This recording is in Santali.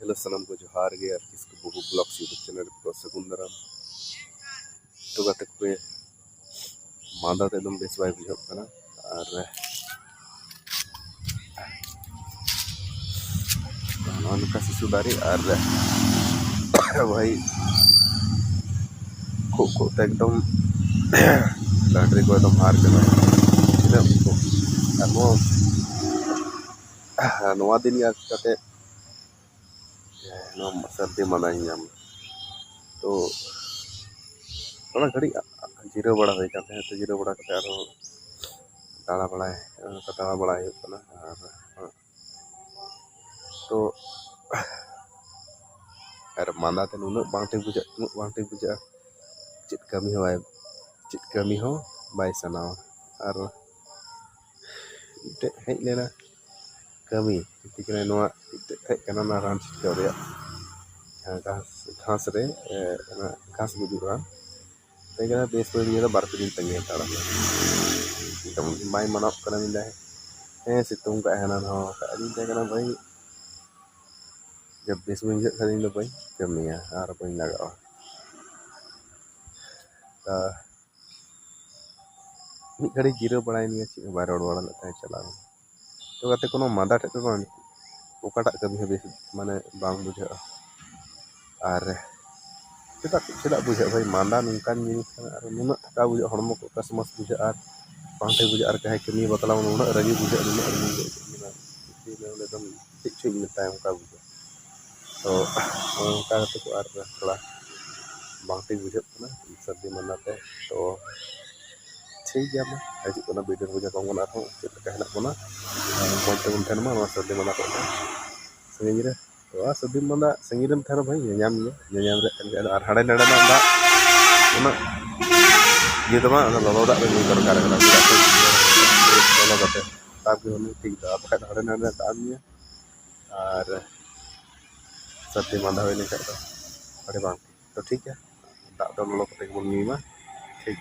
हेलो सनम को जोहार गे और किसको बुबु ब्लॉग्स यूट्यूब चैनल को सगुन दाराम तो गाते को मादा ते एकदम बेस बाय बुझाव कना और नौका शिशु दारी और भाई खो खो एकदम लाटरी को एकदम हार चला नवा दिन याद करते सर्दी मनाई नाम तो घड़ी जीरो बड़ा हो जाते हैं तो जीरो बड़ा करते दाड़ा बड़ा तो और मादा ते नुनक बांटे बुझा चेत कमी हो बाय सनाव और हेज लेना कमी हेज करना रान छिटकाव घास रे घास गुजु रान तैयार बेस बड़ी बारपे दिन तंगे ताड़ा एकदम बाय मनाव करना मिला है सितुंग का है ना भाई जब बेस में खाली दो भाई कमिया और भाई लगा घड़ी जीरो बड़ा चीज बाय रोड वाला लगता है चला तो गाते कोनो मादा ठे तो ओकाटा कमी बेस माने बांग बुझा और चेदा बुझा भाई मादा नौकान जिनिस और नुना थका बुझा हड़मो को कसमस बुझा और बांटे बुझा और कहे कमी बतला नुना रगी बुझा एकदम चीज मिलता है उनका बुझा तो उनका को और थोड़ा बांटे बुझा सर्दी मनाते तो ठीक है मैं हजूना वीडियो बुझा कौन चलना बना मौज तेबन तहना सर्दी मना को संगी रे तो सर्दी मना संगी रेम तहना भाई नाम और हाड़े नाड़े दा ये तो ललो दा दरकार ललो करते ताप ठीक दा बखा हाड़े नाड़े दाम और सर्दी मादा हो तो ठीक है दा ललो करते ठीक।